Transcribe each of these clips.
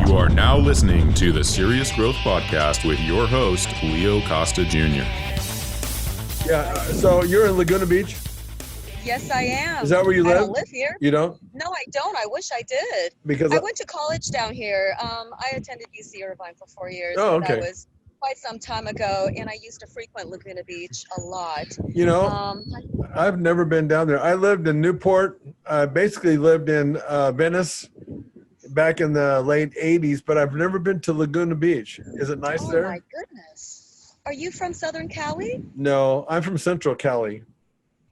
You are now listening to the Serious Growth Podcast with your host, Leo Costa Jr. Yeah, so you're in Laguna Beach? Yes, I am. Is that where you live? I don't live here. You don't? No, I don't. I wish I did. Because I went to college down here. I attended UC Irvine for 4 years. Oh, and okay. That was quite some time ago, and I used to frequent Laguna Beach a lot. You know, I've never been down there. I lived in Newport. I basically lived in Venice back in the late 80s, but I've never been to Laguna Beach. Is it nice there? Oh, my goodness. Are you from Southern Cali? No, I'm from Central Cali.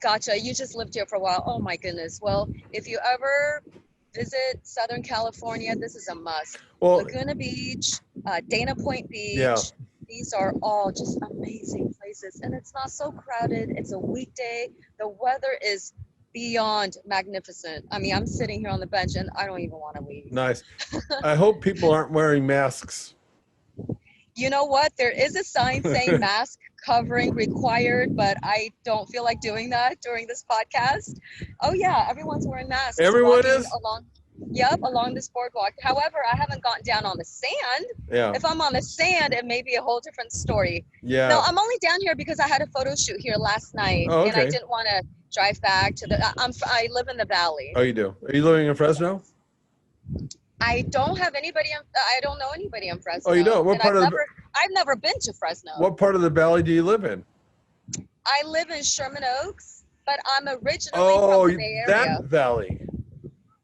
Gotcha. You just lived here for a while. Oh, my goodness. Well, if you ever visit Southern California, this is a must. Well, Laguna Beach, Dana Point Beach. Yeah. These are all just amazing places, and it's not so crowded. It's a weekday. The weather is beyond magnificent. I mean, I'm sitting here on the bench, and I don't even want to leave. nice. I hope people aren't wearing masks. You know what? There is a sign saying mask covering required, but I don't feel like doing that during this podcast. Oh, yeah, everyone's wearing masks. Everyone walking is? along this boardwalk. However, I haven't gotten down on the sand. Yeah. If I'm on the sand, it may be a whole different story. Yeah. No, I'm only down here because I had a photo shoot here last night, Oh, and I okay. didn't want to drive back to the. I live in the valley. Oh, you do? Are you living in Fresno? I don't have anybody. I don't know anybody in Fresno. Oh, you don't? What and part I've never been to Fresno. What part of the valley do you live in? I live in Sherman Oaks, but I'm originally from the Bay Area. That valley.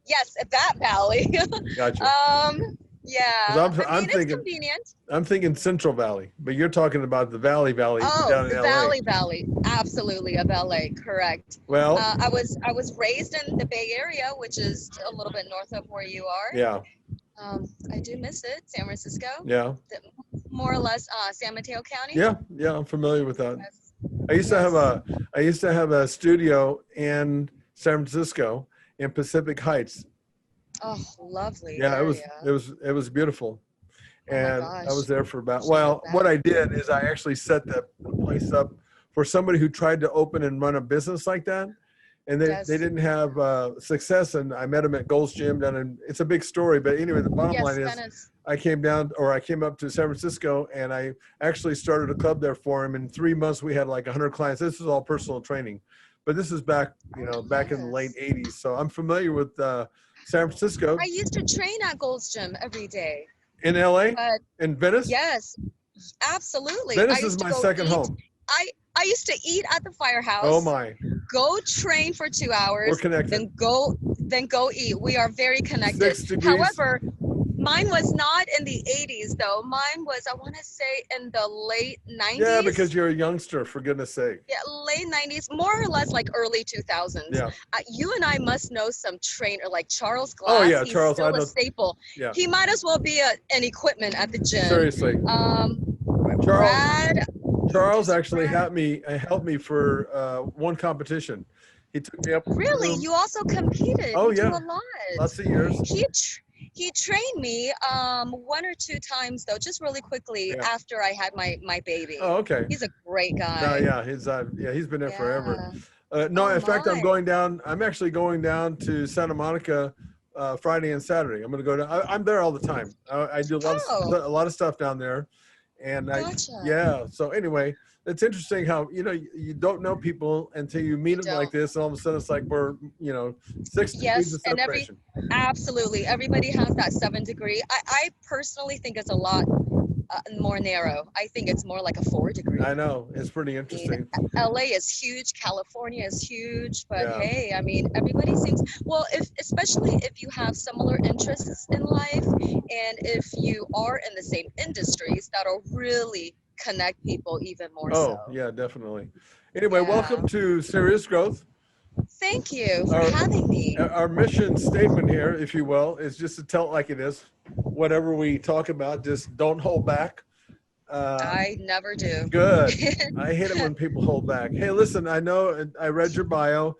Yes, that valley. Gotcha. Yeah. 'Cause I'm it's thinking- convenient. I'm thinking Central Valley, but you're talking about the Valley Oh, down in the LA. Valley, absolutely, of LA, correct. Well, I was raised in the Bay Area, which is a little bit north of where you are. yeah, I do miss it, San Francisco, yeah, more or less San Mateo County. yeah. I'm familiar with that. Yes. I used to have a studio in San Francisco in Pacific Heights. Oh, lovely. Yeah, area. it was beautiful, Oh my and gosh. I was there for about. Should Well, go back. what I did is I actually set the place up for somebody who tried to open and run a business like that, and Yes. they didn't have success. And I met them at Gold's Gym down in. It's a big story, but anyway, the bottom line is. Venice. I came up to San Francisco, and I actually started a club there for him. In 3 months, we had like 100 clients. This is all personal training, but this is back in the late 80s. So I'm familiar with San Francisco. I used to train at Gold's Gym every day. In LA, But in Venice. yes, absolutely. Venice I is used to my go second eat. home. I used to eat at the firehouse. Oh my, Go train for 2 hours. we're connected. Then go eat. We are very connected. 6 degrees. However, mine was not in the 80s though. Mine was, I want to say, in the late 90s. Yeah, because you're a youngster, for goodness sake. Yeah, late 90s, more or less like early 2000s. Yeah. You and I must know some trainer like Charles Glass. Oh yeah, He's Charles. still I know. a staple. Yeah. He might as well be an equipment at the gym. Seriously, Brad. Charles actually helped me for one competition. He took me up. Really? You also competed? Oh, You yeah. do a lot. Lots of years. He trained me 1 or 2 times though, just really quickly Yeah. after I had my baby. Oh, okay. He's a great guy. Yeah, he's been there forever. No, Oh, in fact, my. I'm actually going down to Santa Monica Friday and Saturday. I'm going to go down. I'm there all the time. I do a lot of stuff down there, and Gotcha. So anyway, it's interesting how you don't know people until you meet them like don't. this, and all of a sudden it's like we're 6 degrees of and separation. Absolutely. Everybody has that 7 degree. I personally think it's a lot more narrow. I think it's more like a 4 degree. I know, it's pretty interesting. LA is huge. California is huge. But Yeah. hey, I mean, everybody seems, well, especially if you have similar interests in life and if you are in the same industries, that'll really connect people even more so. Yeah, definitely. Anyway, Yeah. welcome to Serious Growth. Thank you for having me. Our mission statement here, if you will, is just to tell it like it is. Whatever we talk about, just don't hold back. I never do. Good. I hate it when people hold back. Hey, listen, I know I read your bio.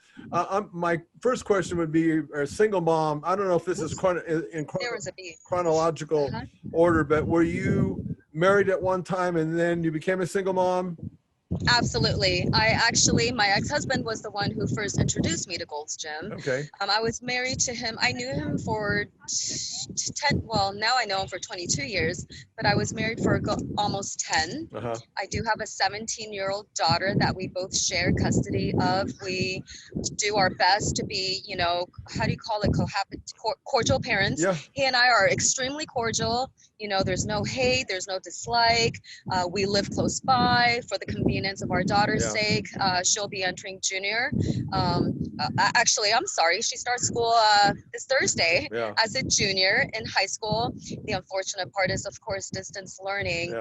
My first question would be, you're a single mom. I don't know if this is in There was a bee. chronological order, but were you married at one time and then you became a single mom? Absolutely. My ex-husband was the one who first introduced me to Gold's Gym. Okay. I was married to him. I knew him for 10, well, now I know him for 22 years, but I was married for almost 10. Uh-huh. I do have a 17-year-old daughter that we both share custody of. We do our best to be, how do you call it, cordial parents. Yeah. He and I are extremely cordial. There's no hate, there's no dislike. We live close by for the convenience of our daughter's sake. She'll be entering junior. Actually, I'm sorry, she starts school this Thursday as a junior in high school. The unfortunate part is, of course, distance learning.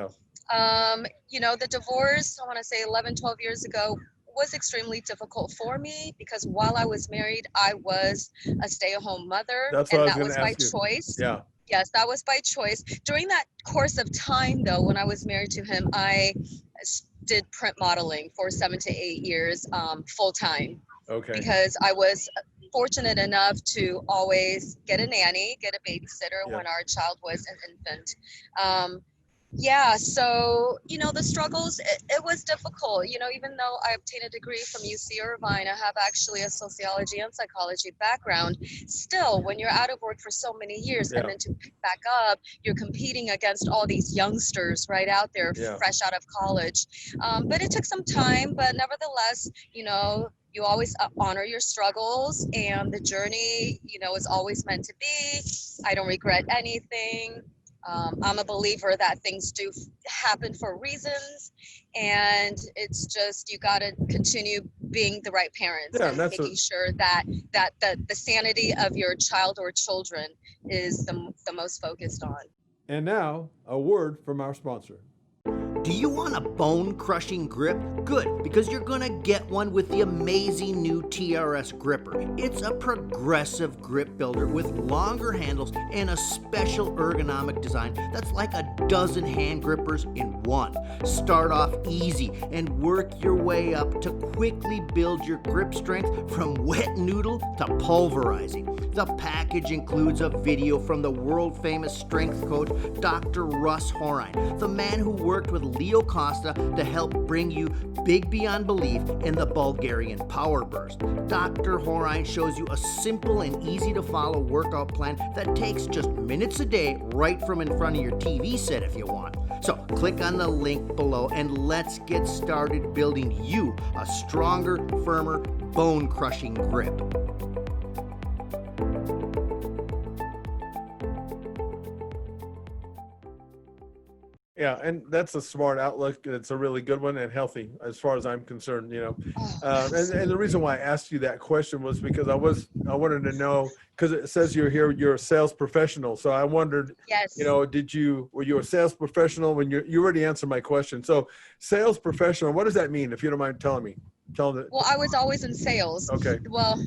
The divorce, I want to say 11, 12 years ago, was extremely difficult for me because while I was married, I was a stay-at-home mother. That's what and that was by choice. Yeah. Yes, that was by choice. During that course of time, though, when I was married to him, I did print modeling for 7 to 8 years full time. Okay. Because I was fortunate enough to always get a nanny, get a babysitter when our child was an infant. So, the struggles, it was difficult, even though I obtained a degree from UC Irvine, I have actually a sociology and psychology background. Still, when you're out of work for so many years and then to pick back up, you're competing against all these youngsters right out there, fresh out of college. But it took some time, but nevertheless, you always honor your struggles, and the journey, is always meant to be. I don't regret anything. I'm a believer that things do happen for reasons, and it's just you got to continue being the right parents and making sure that the sanity of your child or children is the most focused on. And now, a word from our sponsor. Do you want a bone-crushing grip? Good, because you're gonna get one with the amazing new TRS gripper. It's a progressive grip builder with longer handles and a special ergonomic design that's like a dozen hand grippers in one. Start off easy and work your way up to quickly build your grip strength from wet noodle to pulverizing. The package includes a video from the world-famous strength coach, Dr. Russ Horine, the man who worked with Leo Costa to help bring you big beyond belief in the Bulgarian Power Burst. Dr. Horine shows you a simple and easy to follow workout plan that takes just minutes a day right from in front of your TV set if you want. So click on the link below and let's get started building you a stronger, firmer, bone-crushing grip. Yeah, and that's a smart outlook. It's a really good one and healthy as far as I'm concerned, And the reason why I asked you that question was because I wanted to know, because it says you're a sales professional. So I wondered, were you a sales professional when you already answered my question. So sales professional, what does that mean? If you don't mind telling me. Well, I was always in sales. Okay. Well,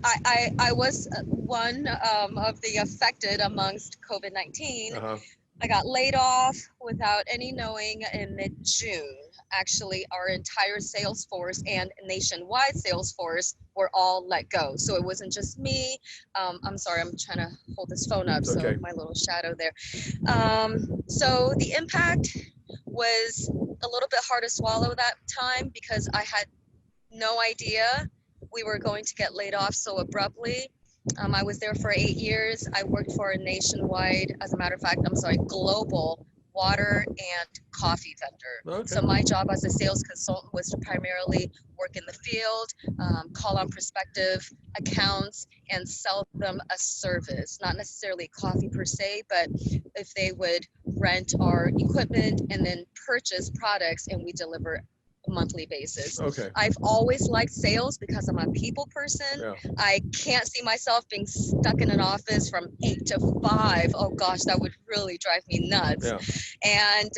I was one of the affected amongst COVID-19. Uh-huh. I got laid off without any knowing in mid-June. Actually, our entire sales force and nationwide sales force were all let go. So it wasn't just me. I'm sorry, I'm trying to hold this phone up. So my little shadow there. So the impact was a little bit hard to swallow that time because I had no idea we were going to get laid off so abruptly. I was there for 8 years. I worked for a nationwide, as a matter of fact, global water and coffee vendor. Okay. So my job as a sales consultant was to primarily work in the field, call on prospective accounts and sell them a service, not necessarily coffee per se, but if they would rent our equipment and then purchase products and we deliver monthly basis. Okay. I've always liked sales because I'm a people person. Yeah. I can't see myself being stuck in an office from 8 to 5. Oh gosh, that would really drive me nuts. Yeah. And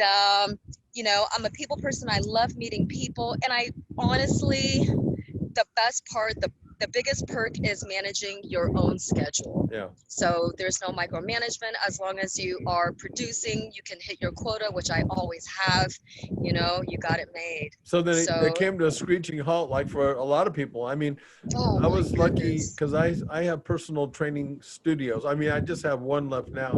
I'm a people person. I love meeting people, and I honestly, the best part, the biggest perk is managing your own schedule. Yeah. So there's no micromanagement. As long as you are producing, you can hit your quota, which I always have. You got it made. So then it came to a screeching halt, like for a lot of people. I mean, I was lucky because I have personal training studios. I mean, I just have one left now.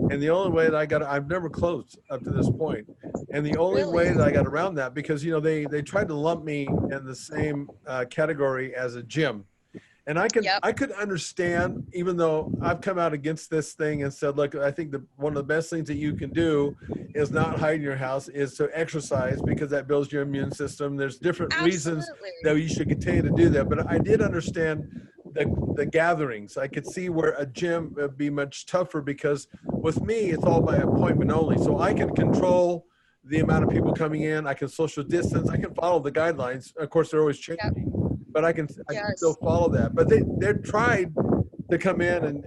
And the only way that I've never closed up to this point. And the only Really? way that I got around that, because, you know, they tried to lump me in the same category as a gym. And I Yep. could understand, even though I've come out against this thing and said, look, I think one of the best things that you can do is not hide in your house, is to exercise, because that builds your immune system. There's different reasons Absolutely. that you should continue to do that. But I did understand the gatherings. I could see where a gym would be much tougher, because with me, it's all by appointment only. So I can control the amount of people coming in. I can social distance. I can follow the guidelines. Of course, they're always changing, but I can Yes. still follow that. But they tried to come in and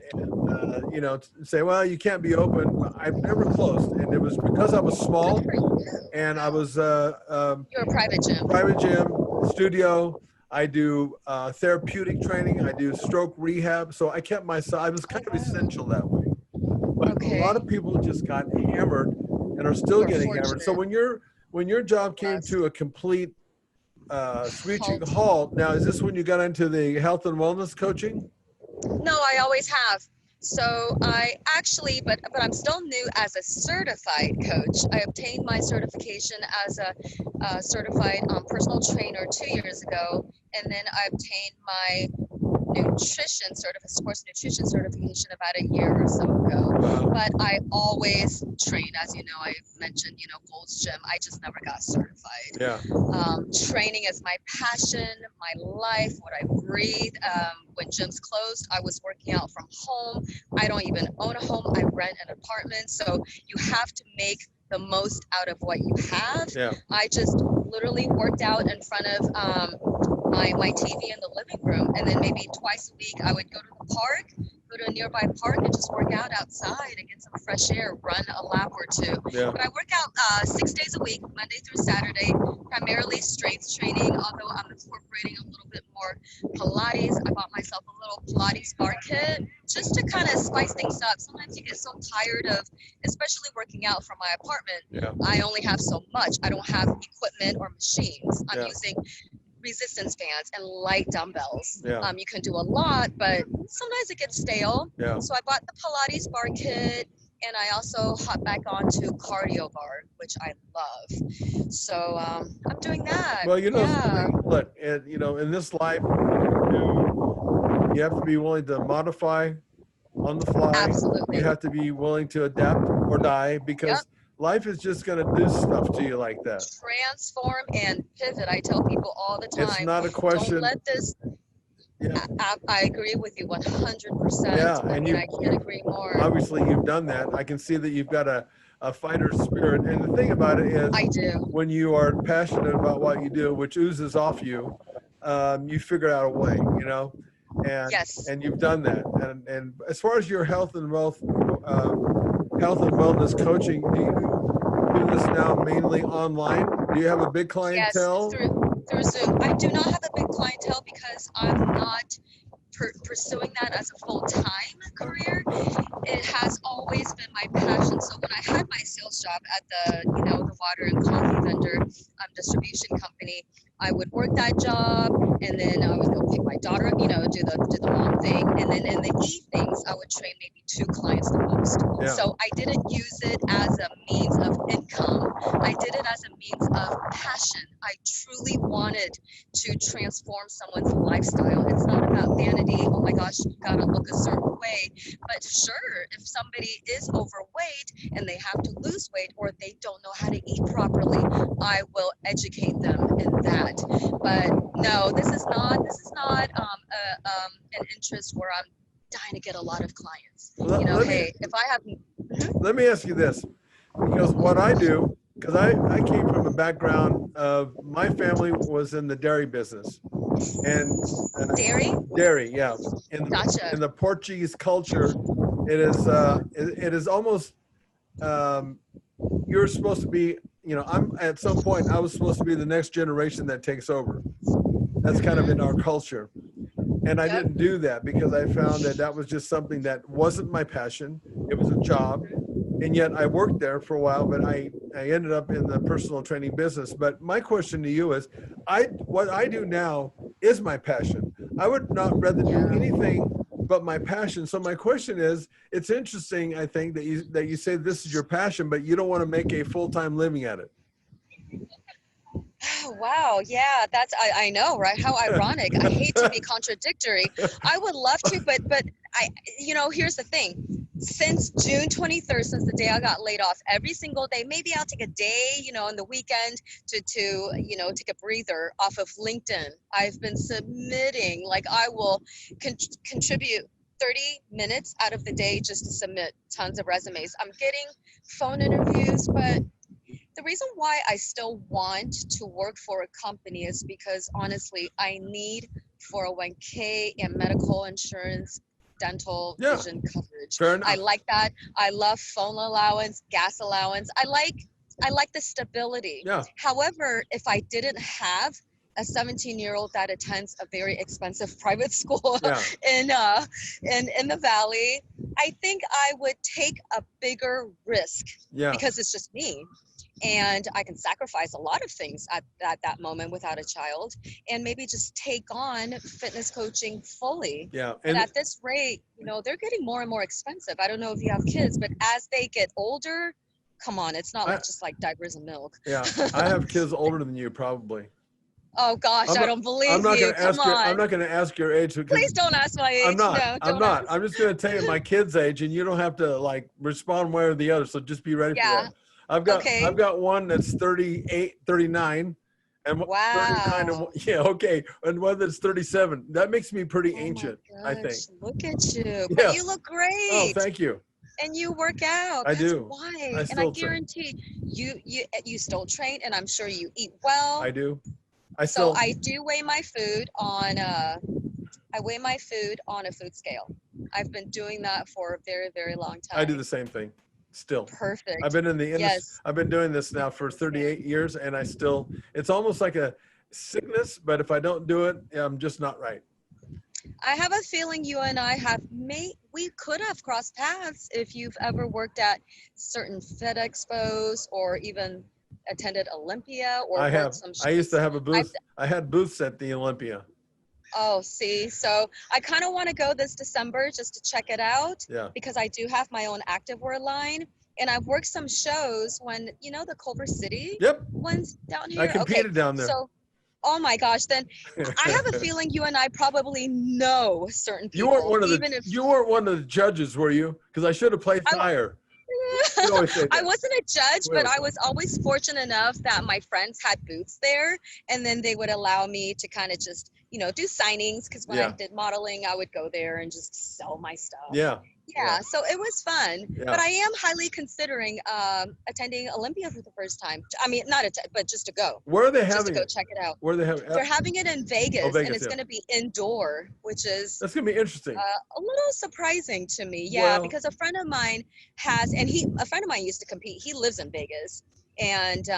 you know, say, well, you can't be open. I've never closed, and it was because I was small Good for you. and I was You're a private gym. private gym, studio. I do therapeutic training. I do stroke rehab. So I kept myself, I was kind of essential that way. But Okay. a lot of people just got hammered and are still We're getting hammered. So fortunate. when your job came Yes. to a complete screeching Halt. halt, now is this when you got into the health and wellness coaching? No, I always have. So I actually, but I'm still new as a certified coach. I obtained my certification as a certified personal trainer 2 years ago, and then I obtained my sports nutrition certification about a year or so ago. Wow. But I always train, as you know, I mentioned, you know, Gold's Gym. I just never got certified. Yeah. Training is my passion, my life, what I breathe. When gyms closed, I was working out from home. I don't even own a home. I rent an apartment. So you have to make the most out of what you have. Yeah. I just literally worked out in front of my TV in the living room, and then maybe twice a week I would go to the park, go to a nearby park and just work out outside and get some fresh air, run a lap or two. Yeah. But I work out 6 days a week, Monday through Saturday, primarily strength training, although I'm incorporating a little bit more Pilates. I bought myself a little Pilates bar kit just to kind of spice things up. Sometimes you get so tired of, especially working out from my apartment, Yeah. I only have so much. I don't have equipment or machines. I'm Yeah. using resistance bands and light dumbbells. Yeah. You can do a lot, but sometimes it gets stale. Yeah. So I bought the Pilates bar kit, and I also hopped back onto cardio bar, which I love. So I'm doing that. Well, you know, yeah. look, you know, in this life, you have to be willing to modify on the fly. Absolutely. You have to be willing to adapt or die, because Yep. life is just going to do stuff to you like that. Transform and pivot. I tell people all the time. It's not a question. Don't let this. Yeah. I agree with you 100%. Yeah, I and mean, you- I can't agree more. Obviously, you've done that. I can see that you've got a fighter spirit. And the thing about it is, I do. when you are passionate about what you do, which oozes off you, you figure out a way, you know, and Yes. and you've done that. And as far as your health and wellness coaching, do you do this now mainly online? Do you have a big clientele? Yes, through Zoom. I do not have a big clientele because I'm not pursuing that as a full-time career. It has always been my passion. So when I had my sales job at the water and coffee vendor distribution company, I would work that job, and then I would go pick my daughter up, do the mom thing, and then in the evenings I would train maybe 2 clients the most. Yeah. So I didn't use it as a means of income. I did it as a means of passion. I truly wanted to transform someone's lifestyle. It's not about vanity. Oh my gosh, you gotta look a certain way. But sure, if somebody is overweight and they have to lose weight, or they don't know how to eat properly, I will educate them in that. But no, this is not an interest where I'm dying to get a lot of clients. If I have. Let me ask you this, because what I do, because I came from a background of, my family was in the dairy business, and Dairy? yeah. Gotcha. In the Portuguese culture, it is almost, you're supposed to be, I'm at some point I was supposed to be the next generation that takes over. That's kind of in our culture. And I didn't do that because I found that was just something that wasn't my passion. It was a job. And yet I worked there for a while, but I ended up in the personal training business. But my question to you is, what I do now is my passion. I would not rather do anything but my passion. So my question is, it's interesting, I think, that you say this is your passion, but you don't want to make a full-time living at it. Wow, yeah, I know, right? How ironic. I hate to be contradictory. I would love to, but here's the thing. Since June 23rd, since the day I got laid off, every single day, maybe I'll take a day, on the weekend to take a breather off of LinkedIn. I've been submitting, like I will contribute 30 minutes out of the day just to submit tons of resumes. I'm getting phone interviews, but the reason why I still want to work for a company is because honestly, I need 401k and medical insurance, dental, vision coverage. Fair enough. I like that. I love phone allowance, gas allowance. I like the stability. Yeah. However, if I didn't have a 17-year-old that attends a very expensive private school in the Valley, I think I would take a bigger risk because it's just me. And I can sacrifice a lot of things at that moment without a child, and maybe just take on fitness coaching fully. Yeah. And at this rate, they're getting more and more expensive. I don't know if you have kids, but as they get older, come on, it's not just like diapers and milk. Yeah. I have kids older than you, probably. Oh gosh, I don't believe I'm not you. Gonna ask I'm not going to ask your age. Please don't ask my age. I'm not. No, I'm not. I'm just going to tell you my kid's age, and you don't have to respond one or the other. So just be ready for that. I've got one that's 38, 39, and 39. And one that's 37. That makes me pretty ancient, I think. Look at you. But you look great. Oh, thank you. And you work out. I do. Why? I guarantee you still train, and I'm sure you eat well. I do. I do weigh my food on a food scale. I've been doing that for a very, very long time. I do the same thing. Still. Perfect. I've been in the industry. Yes. I've been doing this now for 38 years, and it's almost like a sickness, but if I don't do it, I'm just not right. I have a feeling you and I we could have crossed paths if you've ever worked at certain Fed Expos or even attended Olympia or I have. Some I used to have a booth. I had booths at the Olympia. Oh, see, so I kind of want to go this December just to check it out because I do have my own activewear line, and I've worked some shows when, the Culver City ones down here. I competed down there. So, oh my gosh, then I have a feeling you and I probably know certain people. You weren't one of the judges, were you? Because I should have played fire. I wasn't a judge, but I was always fortunate enough that my friends had booths there, and then they would allow me to kind of just, do signings, because when I did modeling, I would go there and just sell my stuff. Yeah, so it was fun. But I am highly considering attending Olympia for the first time. I mean, but just to go. Where are they having just to go check it out. Where are they having it? They're having it in Vegas, and it's going to be indoor, which is that's going to be interesting. A little surprising to me, because a friend of mine used to compete. He lives in Vegas, and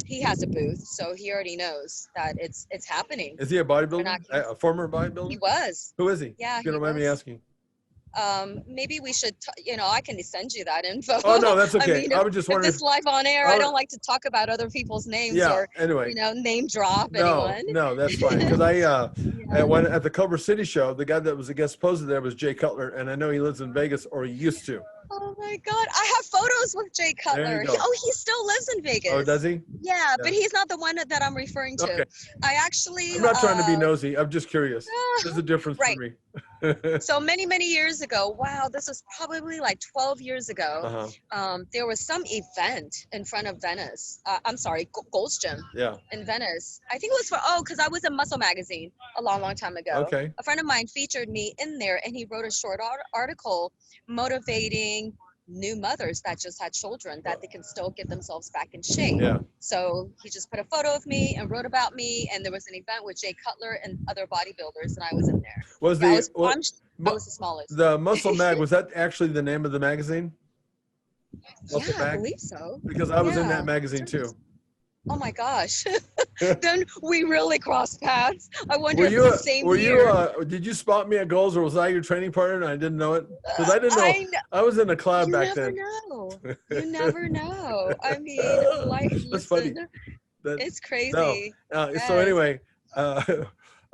he has a booth, so he already knows that it's happening. Is he a bodybuilder? A former bodybuilder? He was. Who is he? Yeah, if you don't mind me asking. Maybe we should, I can send you that info. Oh, no, that's okay. I was just wondering. If this live on air, I don't like to talk about other people's names or, name drop anyone. No, that's fine. Because at the Culver City show, the guy that was a guest poser there was Jay Cutler, and I know he lives in Vegas, or he used to. Oh my God, I have photos with Jay Cutler. He still lives in Vegas. Oh, does he? Yeah, but he's not the one that I'm referring to. Okay. I'm not trying to be nosy. I'm just curious. There's a difference for me. So many, many years ago, wow, this was probably like 12 years ago. There was some event in front of Venice. Gold's Gym. Yeah. In Venice. I think it was because I was in Muscle Magazine a long, long time ago. Okay. A friend of mine featured me in there, and he wrote a short article motivating new mothers that just had children that they can still get themselves back in shape. Yeah. So he just put a photo of me and wrote about me, and there was an event with Jay Cutler and other bodybuilders, and I was in there. I was the smallest. The Muscle Mag, was that actually the name of the magazine? Muscle Mag? I believe so. Because I was in that magazine too. Oh my gosh. Then we really crossed paths. I wonder if it's the same year. Did you spot me at Goals, or was I your training partner and I didn't know it? Because I didn't know. I was in a cloud back then. You never know. I mean, that's funny. It's crazy. No. So anyway,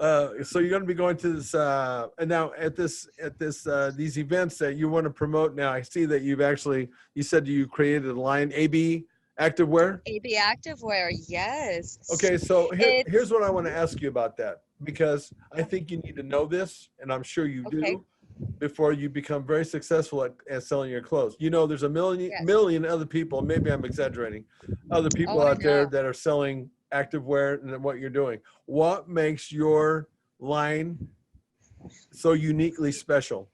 So you're going to be going to this, and now at these events that you want to promote. Now I see that you said you created a line, AB Activewear. AB Activewear, yes. Okay, so It's here's what I want to ask you about that, because I think you need to know this, and I'm sure you Okay. do, before you become very successful at selling your clothes. You know, there's a Yes. million other people, maybe I'm exaggerating, other people Oh, I out there know. that are selling activewear and what you're doing. What makes your line so uniquely special?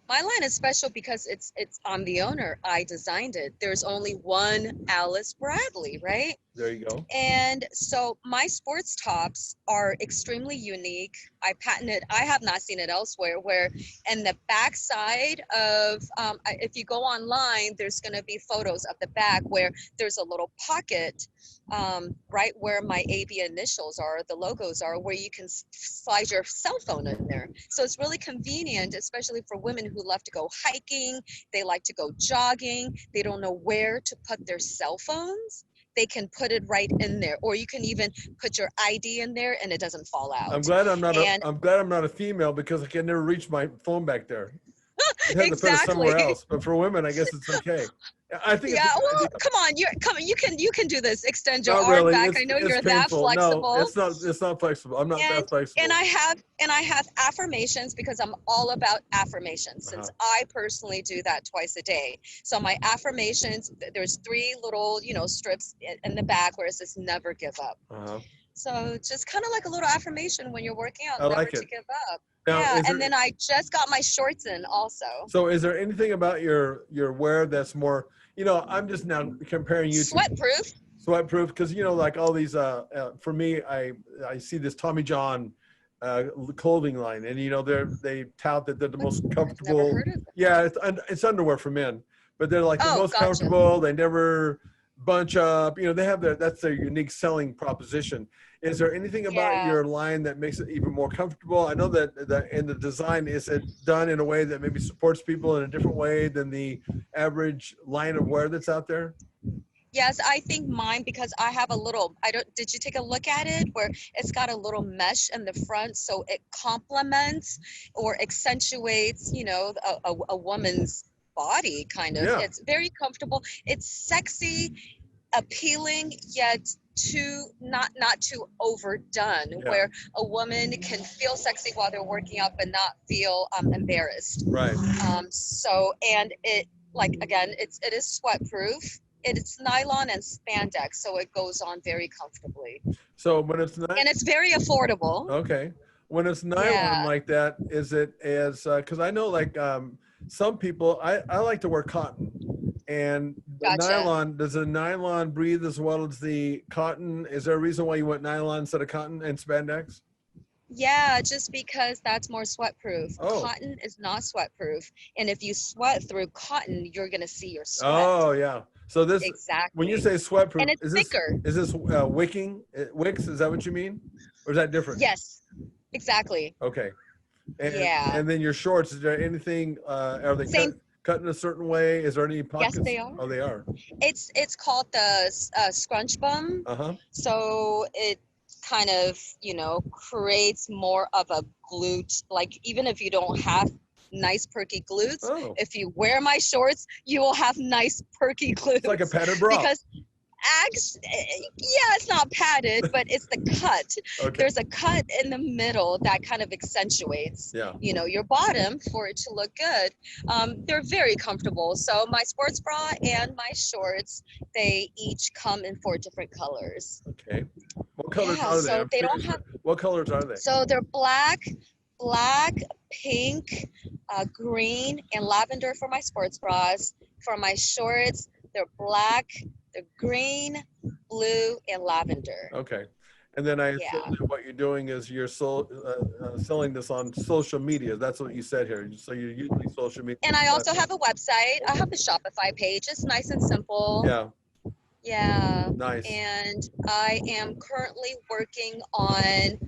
My line is special because it's I'm the owner. I designed it. There's only one Alice Bradley, right? There you go. And so my sports tops are extremely unique. I patented, I have not seen it elsewhere, where in the back side of, if you go online, there's going to be photos of the back where there's a little pocket right where my AB initials are, the logos are, where you can slide your cell phone in there. So it's really convenient, especially for women who love to go hiking, they like to go jogging, they don't know where to put their cell phones. They can put it right in there, or you can even put your ID in there and it doesn't fall out. I'm glad I'm not And- a female, because I can never reach my phone back there. I had to put it somewhere Exactly. else. But for women, I guess it's okay. I think Yeah, it's a good well, idea. come on, you can do this. Extend your Not arm really. back. It's, I know it's you're that painful. flexible. No, it's not flexible. I'm not that flexible. And I have affirmations, because I'm all about affirmations, since I personally do that twice a day. So my affirmations, there's 3 little, strips in the back where it says never give up. Uh-huh. So just kind of like a little affirmation when you're working out, I never like to it. give up. Now, Yeah, is there- and then I just got my shorts in also. So is there anything about your wear that's more, I'm just now comparing you to Sweat-proof. sweat-proof, because, like all these, for me, I see this Tommy John clothing line, and, they tout that they're the most Never comfortable. heard of it. Yeah, it's underwear for men, but they're like the Oh, most gotcha. comfortable. They never bunch up. They have that's their unique selling proposition. Is there anything about Yeah. your line that makes it even more comfortable? I know that in the design, is it done in a way that maybe supports people in a different way than the average line of wear that's out there? Yes, I think mine, because I have a little, did you take a look at it, where it's got a little mesh in the front, so it complements or accentuates, a woman's body, kind of. Yeah. It's very comfortable. It's sexy, appealing, yet not too overdone, Yeah. where a woman can feel sexy while they're working out, but not feel embarrassed. Right. So, and it, like, again, it is sweat proof. It's nylon and spandex, so it goes on very comfortably. So when it's not And it's very affordable. okay, when it's nylon Yeah. like that, is it as because I know like some people, I like to wear cotton, and the Gotcha. does the nylon breathe as well as the cotton? Is there a reason why you went nylon instead of cotton and spandex? Yeah, just because that's more sweat proof. Oh. Cotton is not sweat proof. And if you sweat through cotton, you're going to see your sweat. Oh yeah. So this, Exactly. when you say sweat proof, And it's is this thicker. wicking? Wicks? Is that what you mean, or is that different? Yes, exactly. Okay. And, Yeah. And then your shorts, is there anything, are they Same. cut in a certain way? Is there any pockets? they are. Oh, they are. It's called the scrunch bum. Uh-huh. So it kind of, creates more of a glute. Like, even if you don't have nice perky glutes, Oh, if you wear my shorts, you will have nice perky glutes. it's like a padded bra. Because yeah, it's not padded, but it's the cut. Okay. There's a cut in the middle that kind of accentuates, Yeah. your bottom for it to look good. They're very comfortable. So my sports bra and my shorts, they each come in 4 different colors. Okay. What colors Yeah, are they? so I'm they don't curious. have- What colors are they? So they're black, pink, green, and lavender for my sports bras. For my shorts, they're black, they're green, blue, and lavender. Okay. And then I assume Yeah. that what you're doing is you're selling this on social media. That's what you said here. So you're using social media. And I also have a website. I have a Shopify page. It's nice and simple. Yeah. Yeah. Nice. And I am currently working on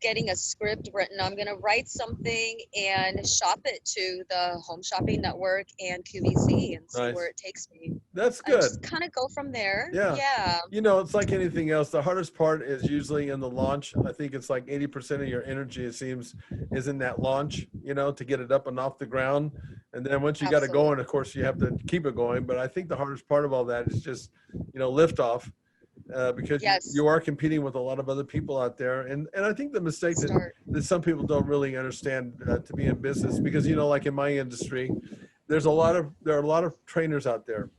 getting a script written. I'm going to write something and shop it to the Home Shopping Network and QVC and see Nice. where it takes me. That's And good. just kind of go from there. Yeah. Yeah. You know, it's like anything else. The hardest part is usually in the launch. I think it's like 80% of your energy, it seems, is in that launch, you know, to get it up and off the ground. And then once you got it Absolutely. going, of course, you have to keep it going. But I think the hardest part of all that is just, you know, liftoff. Because Yes. you are competing with a lot of other people out there. And I think the mistake that, Start. that some people don't really understand to be in business, because, you know, like in my industry, there are a lot of trainers out there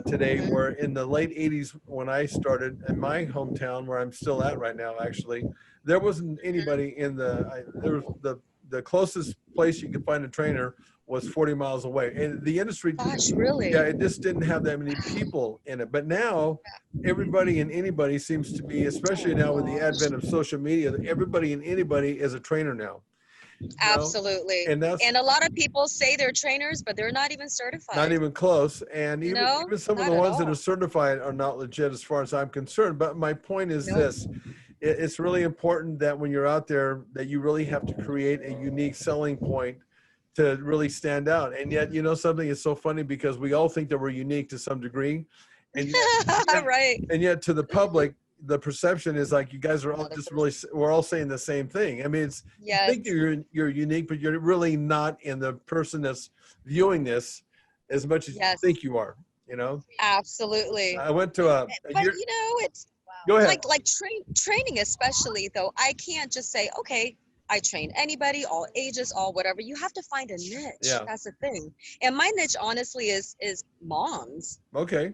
today, Mhm. where in the late 80s, when I started in my hometown, where I'm still at right now, actually, there wasn't anybody there was the closest place you could find a trainer was 40 miles away. And the industry, Gosh, really? yeah, it just didn't have that many people in it. But now everybody and anybody seems to be, especially now with the advent of social media, everybody and anybody is a trainer now. You know? Absolutely. And that's And a lot of people say they're trainers, but they're not even certified. not even close. And even, No, even some of not the at ones that all. are certified are not legit as far as I'm concerned. But my point is Nope. this. It's really important that when you're out there, that you really have to create a unique selling point to really stand out. And yet, you know, something is so funny, because we all think that we're unique to some degree. And yet, Right. and yet to the public, the perception is like, you guys are all Another just person. really, we're all saying the same thing. I mean, it's, you Yes. think you're unique, but you're really not in the person that's viewing this as much as Yes. you think you are, you know? Absolutely. I went to a But year, you know, it's go ahead. like training, especially though. I can't just say, okay, I train anybody, all ages, all whatever. You have to find a niche. Yeah. That's the thing. And my niche, honestly, is moms. Okay.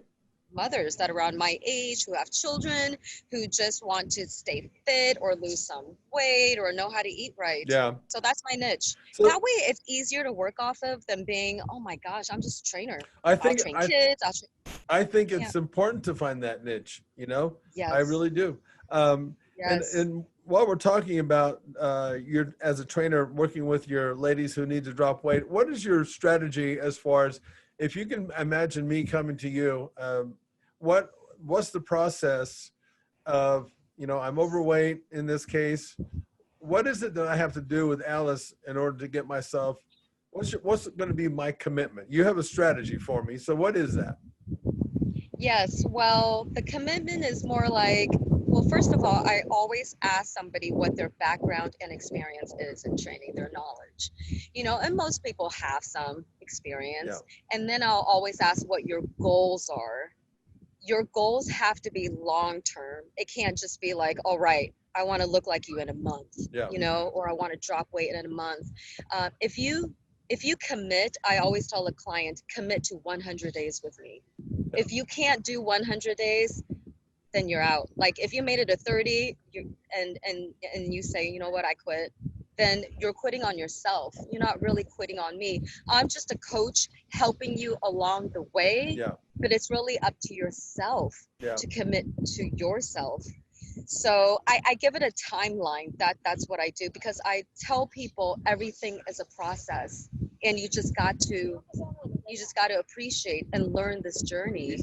Mothers that are around my age, who have children, who just want to stay fit or lose some weight or know how to eat right. Yeah. So that's my niche. So That way it's easier to work off of than being, oh my gosh, I'm just a trainer. I I'll think, train kids. I'll train. I think it's important to find that niche, you know? Yes. I really do. Yes. And while we're talking about you're as a trainer working with your ladies who need to drop weight, what is your strategy as far as, if you can imagine me coming to you, what's the process of, you know, I'm overweight in this case. What is it that I have to do with Alice in order to get myself, what's going to be my commitment? You have a strategy for me. So what is that? Yes, well, the commitment is more like, well, first of all, I always ask somebody what their background and experience is in training, their knowledge. You know, and most people have some experience. And then I'll always ask what your goals are. Your goals have to be long-term. It can't just be like, all right, I want to look like you in a month, you know, or I want to drop weight in a month. If you commit, I always tell a client, commit to 100 days with me. If you can't do 100 days, then you're out. Like if you made it to 30 and you say, you know what, I quit, then you're quitting on yourself. You're not really quitting on me. I'm just a coach helping you along the way, but it's really up to yourself to commit to yourself. So I give it a timeline. That's what I do, because I tell people everything is a process, and you just got to appreciate and learn this journey,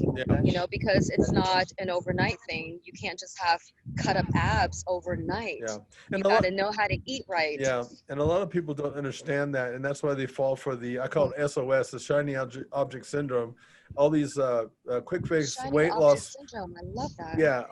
you know, because it's not an overnight thing. You can't just have cut up abs overnight. And you got to know how to eat right. And a lot of people don't understand that, and that's why they fall for I call it SOS, the shiny object syndrome. All these quick fix Shiny weight object loss syndrome. I love that.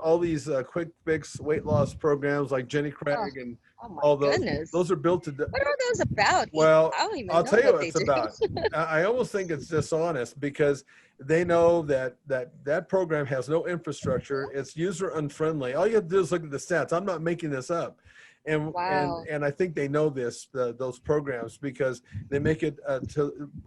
all these quick fix weight loss programs like Jenny Craig and all those. Goodness. Those are built to. What are those about? Well, I don't even I'll know tell you what what it's they do. about. I almost think it's dishonest, because they know that program has no infrastructure. It's user unfriendly. All you have to do is look at the stats. I'm not making this up. And I think they know this, those programs, because they make it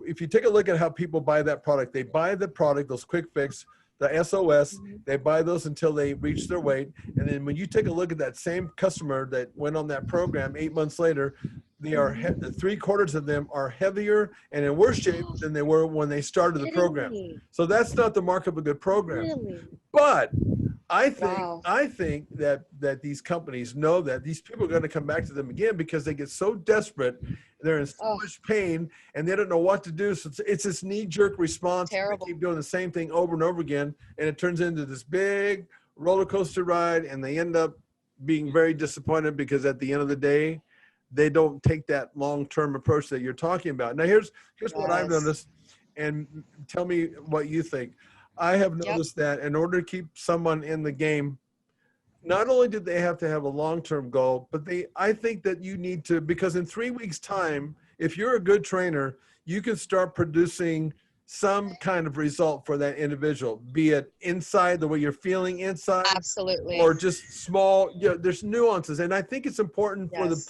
if you take a look at how people buy that product, they buy the product, those quick fix, the SOS, they buy those until they reach their weight. And then when you take a look at that same customer that went on that program 8 months later, they are 3/4 of them are heavier and in worse shape than they were when they started the program. So that's not the mark of a good program. Really? But I think that these companies know that these people are going to come back to them again, because they get so desperate, they're in so much pain, and they don't know what to do. So it's this knee-jerk response. Terrible. They keep doing the same thing over and over again, and it turns into this big roller coaster ride, and they end up, being very disappointed because at the end of the day, they don't take that long-term approach that you're talking about. Now, here's what I've Yes. noticed, and tell me what you think. I have Yep. noticed that in order to keep someone in the game, not only do they have to have a long-term goal, but I think that you need to, because in 3 weeks' time, if you're a good trainer, you can start producing some kind of result for that individual, be it inside, the way you're feeling inside, Absolutely. or just small, there's nuances. And I think it's important for Yes.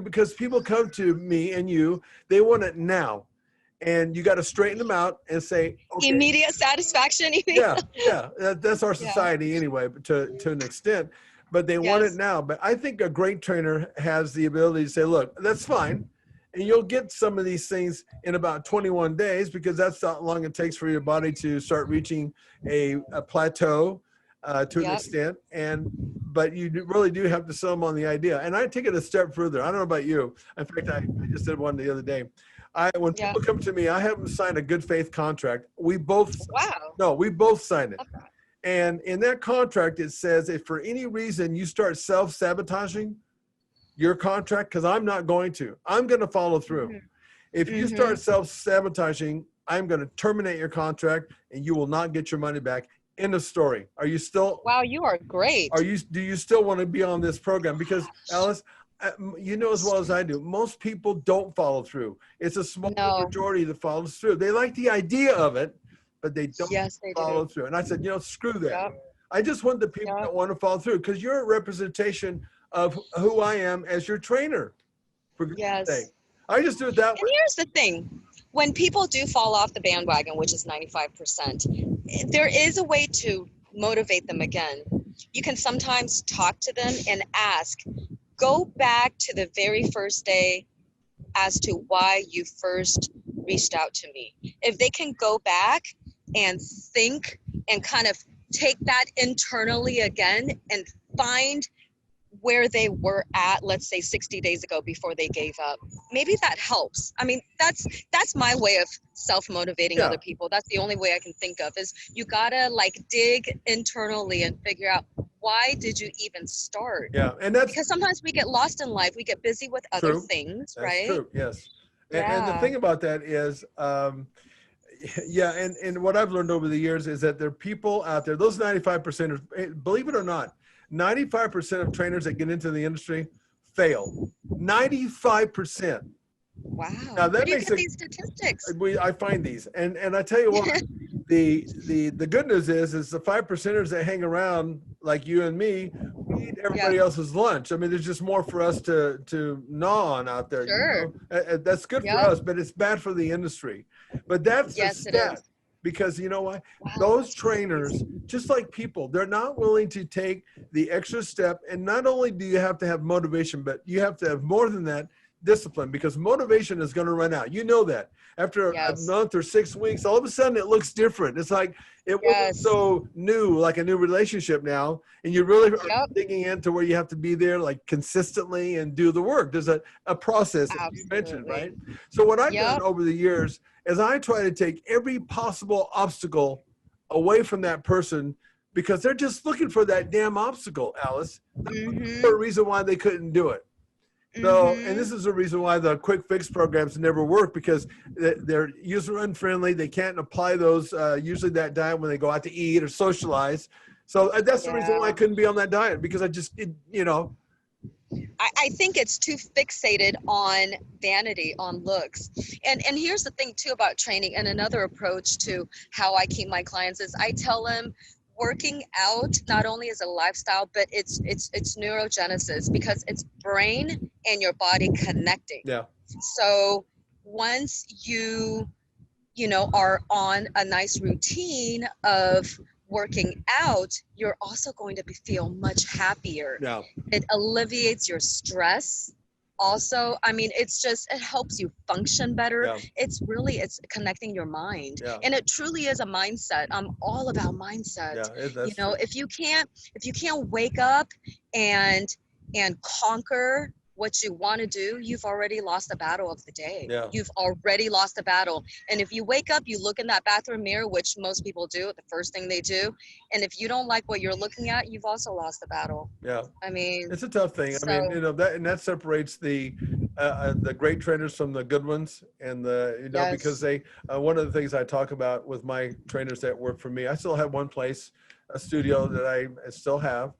because people come to me and you, they want it now. And you got to straighten them out and say, okay, Immediate satisfaction. yeah, that's our Yeah. society anyway, but to an extent, but they want it Yes. now. But I think a great trainer has the ability to say, look, that's fine. And you'll get some of these things in about 21 days, because that's how long it takes for your body to start reaching a plateau to an Yep. extent. But you really do have to sell them on the idea. And I take it a step further. I don't know about you. In fact, I just did one the other day. When Yeah. people come to me, I have them sign a good faith contract. We both Wow. signed it. And in that contract, it says if for any reason you start self-sabotaging your contract, because I'm not going to, I'm going to follow through. Mhm. If you Mhm. start self-sabotaging, I'm going to terminate your contract and you will not get your money back. End of story. Are you still, Wow, you are great. do you still want to be on this program? Because Alice, you know as well as I do, most people don't follow through. It's a small No. majority that follows through. They like the idea of it, but they don't Yes, they follow do. through. And I said, screw that. Yep. I just want the people Yep. that want to follow through, because you're a representation of who I am as your trainer. For goodness Yes. sake. I just do it that And way. here's the thing. When people do fall off the bandwagon, which is 95%, there is a way to motivate them again. You can sometimes talk to them and ask, go back to the very first day as to why you first reached out to me. If they can go back and think and kind of take that internally again and find where they were at, let's say 60 days ago before they gave up, maybe that helps. I mean, that's my way of self-motivating Yeah. other people. That's the only way I can think of, is you gotta like dig internally and figure out, why did you even start? Yeah. And that's Because sometimes we get lost in life, we get busy with other True. things, That's right? true. Yes. And the Yeah. thing about that is, and what I've learned over the years is that there are people out there, those 95%, believe it or not, 95% of trainers that get into the industry fail. 95%. Wow. Now, that Where do you makes get it- these statistics? I find these, and I tell you what, the good news is the 5%ers that hang around like you and me, we eat everybody else's lunch. I mean, there's just more for us to gnaw on out there. Sure. That's good for Yep. us, but it's bad for the industry. But that's Yes, the it stat. is. Because you know what? Wow, Those that's trainers, crazy. just like people, they're not willing to take the extra step. And not only do you have to have motivation, but you have to have more than that, discipline, because motivation is going to run out. You know that. After Yes. a month or 6 weeks, all of a sudden it looks different. It's like it wasn't Yes. so new, like a new relationship now. And you really are Yep. digging into where you have to be there like consistently and do the work. There's a process that you mentioned, right? So what I've Yep. done over the years is I try to take every possible obstacle away from that person, because they're just looking for that damn obstacle, Alice. Mhm. For a reason why they couldn't do it. So, Mhm. and this is the reason why the quick fix programs never work, because they're user unfriendly. They can't apply those, usually that diet when they go out to eat or socialize. So that's the reason why I Yeah. couldn't be on that diet, because I just, I think it's too fixated on vanity, on looks. And here's the thing too about training, and another approach to how I keep my clients is I tell them working out not only is a lifestyle, but it's neurogenesis, because it's brain and your body connecting. yeah, So once you are on a nice routine of working out, you're also going to feel much happier. yeah, It alleviates your stress. Also, I mean, it helps you function better. yeah, It's connecting your mind. yeah, And it truly is a mindset. I'm all about mindset. yeah. That's If you can't wake up and conquer what you want to do, you've already lost the battle of the day. Yeah. You've already lost the battle. And if you wake up, you look in that bathroom mirror, which most people do, the first thing they do. And if you don't like what you're looking at, you've also lost the battle. Yeah. I mean, It's a tough thing. I mean, so- you know, that separates the great trainers from the good ones, and Yes. because they one of the things I talk about with my trainers that work for me, I still have one place, a studio that I still have,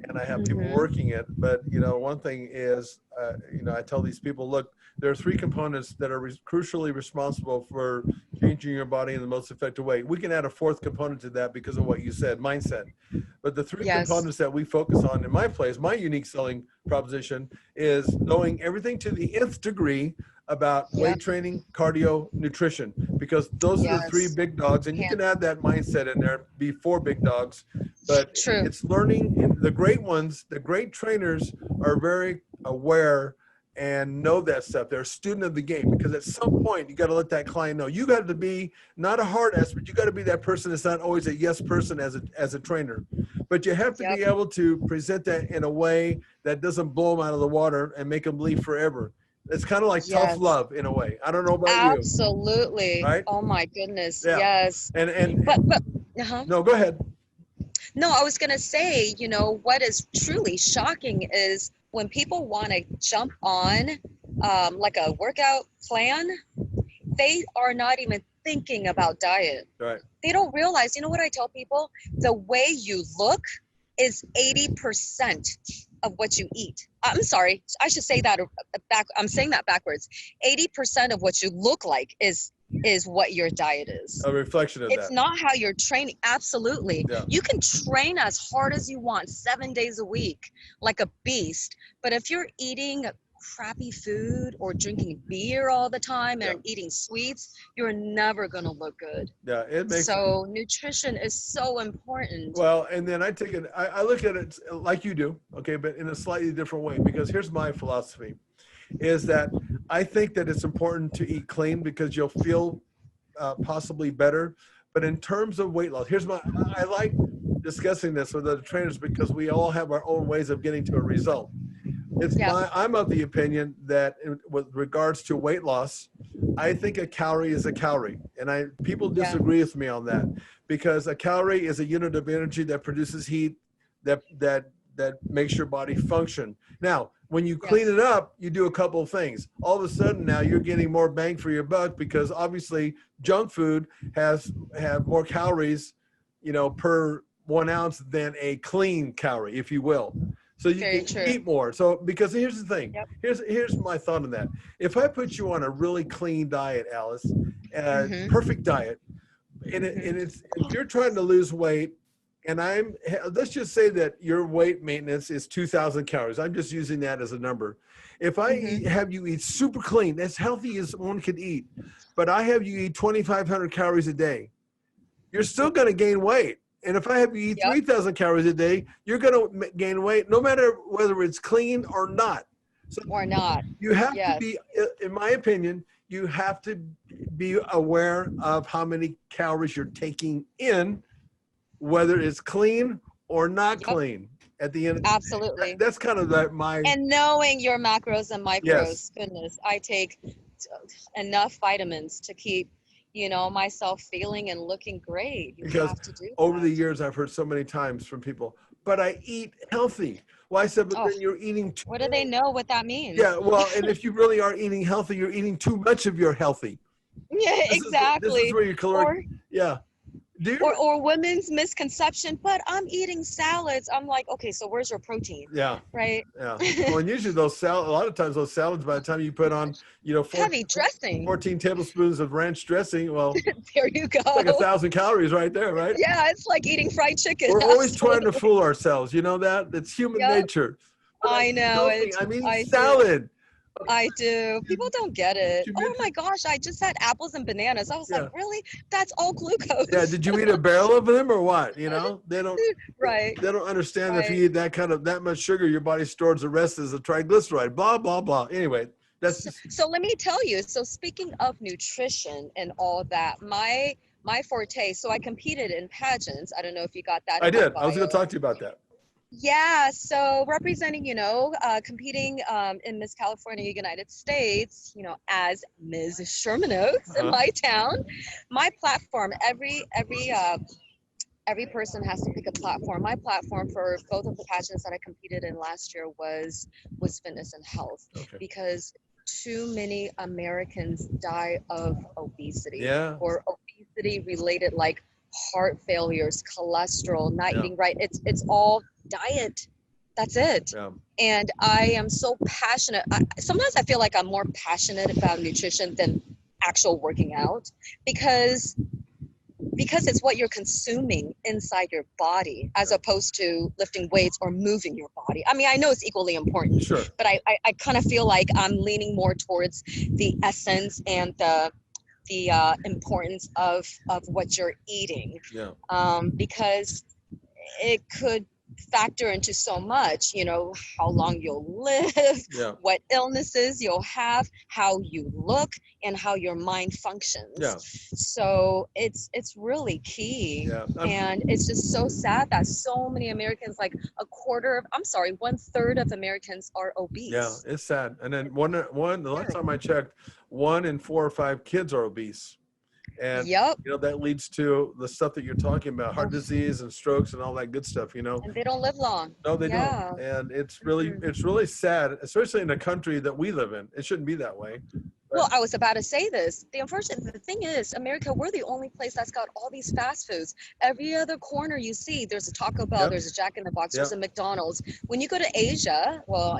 and I have people Mhm. working it. But one thing is, I tell these people, look, there are three components that are crucially responsible for changing your body in the most effective way. We can add a fourth component to that because of what you said, mindset. But the three Yes. components that we focus on in my place, my unique selling proposition, is knowing everything to the nth degree about weight Yep. training, cardio, nutrition, because those are the three Yes. big dogs, and you can add that mindset in there before big dogs. But True. it's learning. And the great ones, the great trainers, are very aware and know that stuff. They're a student of the game, because at some point you got to let that client know. You got to be not a hard ass, but you got to be that person that's not always a yes person as a trainer. But you have to be Yep. able to present that in a way that doesn't blow them out of the water and make them leave forever. It's kind of like tough Yes. love in a way. I don't know about you. Absolutely. Right? Oh my goodness. Yeah. Yes. And But uh-huh. no, go ahead. No, I was going to say, what is truly shocking is when people want to jump on like a workout plan, they are not even thinking about diet. Right. They don't realize, what I tell people? The way you look is 80% of what you eat. I'm sorry, I should say that I'm saying that backwards. 80% of what you look like is what your diet is. A reflection of It's that. not how you're training. Absolutely. Yeah. You can train as hard as you want 7 days a week like a beast. But if you're eating crappy food or drinking beer all the time and eating sweets, you're never going to look good. Yeah, it makes. So nutrition is so important. Well, and then I look at it like you do, okay, but in a slightly different way, because here's my philosophy, is that I think that it's important to eat clean because you'll feel possibly better. But in terms of weight loss, I like discussing this with other trainers because we all have our own ways of getting to a result. I'm of the opinion that with regards to weight loss, I think a calorie is a calorie. And people disagree with me on that, because a calorie is a unit of energy that produces heat that makes your body function. Now, when you clean it up, you do a couple of things. All of a sudden now you're getting more bang for your buck, because obviously junk food have more calories, per 1 ounce than a clean calorie, if you will. So you can eat more. So, because here's the thing. Yep. Here's my thought on that. If I put you on a really clean diet, Alice, perfect diet, and if you're trying to lose weight, and let's just say that your weight maintenance is 2,000 calories. I'm just using that as a number. If I have you eat super clean, as healthy as one could eat, but I have you eat 2,500 calories a day, you're still going to gain weight. And if I have you eat 3,000 calories a day, you're going to gain weight, no matter whether it's clean or not. So you have to be, in my opinion, you have to be aware of how many calories you're taking in, whether it's clean or not clean. At the end, absolutely. That's kind of and knowing your macros and micros. Yes. Goodness, I take enough vitamins to keep myself feeling and looking great. Because over the years, I've heard so many times from people, but I eat healthy. Well, I said, but then you're eating too. What do they know what that means? Yeah, well, and if you really are eating healthy, you're eating too much of your healthy. Yeah, exactly. This is where your caloric. Or women's misconception, but I'm eating salads. I'm like, okay, so where's your protein? Yeah. Right. Yeah. Well, and usually a lot of times those salads, by the time you put on, heavy dressing, 14 tablespoons of ranch dressing, well, there you go. It's like 1,000 calories right there, right? Yeah, it's like eating fried chicken. We're always trying to fool ourselves. You know that? It's human nature. But I know. I mean, salad. I do. People don't get it. Oh my gosh, I just had apples and bananas. I was like, really? That's all glucose. Yeah, did you eat a barrel of them or what? They don't They don't understand if you eat that much sugar, your body stores the rest as a triglyceride, blah, blah, blah. Anyway, that's so let me tell you. So speaking of nutrition and all that, my forte, so I competed in pageants. I don't know if you got that. I did. I was going to talk to you about that. Yeah, so representing, competing in Miss California, United States, as Ms. Sherman Oaks in Uh-huh. my town, my platform, every person has to pick a platform. My platform for both of the pageants that I competed in last year was fitness and health, Okay. because too many Americans die of obesity Yeah. or obesity related, like heart failures, cholesterol, not Yeah. eating right. It's all diet. That's it. Yeah. And I am so passionate. Sometimes I feel like I'm more passionate about nutrition than actual working out, because it's what you're consuming inside your body as opposed to lifting weights or moving your body. I mean, I know it's equally important, Sure. but I kind of feel like I'm leaning more towards the essence and the importance of what you're eating, Yeah. because it could factor into so much, how long you'll live, Yeah. what illnesses you'll have, how you look, and how your mind functions. Yeah. So it's really key. Yeah. And it's just so sad that so many Americans, like one third of Americans are obese. Yeah, it's sad. And then the last time I checked, 1 in 4 or 5 kids are obese. And Yep. that leads to the stuff that you're talking about, heart disease and strokes and all that good stuff, And they don't live long. No, they Yeah. don't. And it's really sad, especially in the country that we live in. It shouldn't be that way. Well, I was about to say this. The thing is, America, we're the only place that's got all these fast foods. Every other corner you see, there's a Taco Bell, Yep. there's a Jack in the Box, there's Yep. a McDonald's. When you go to Asia, well,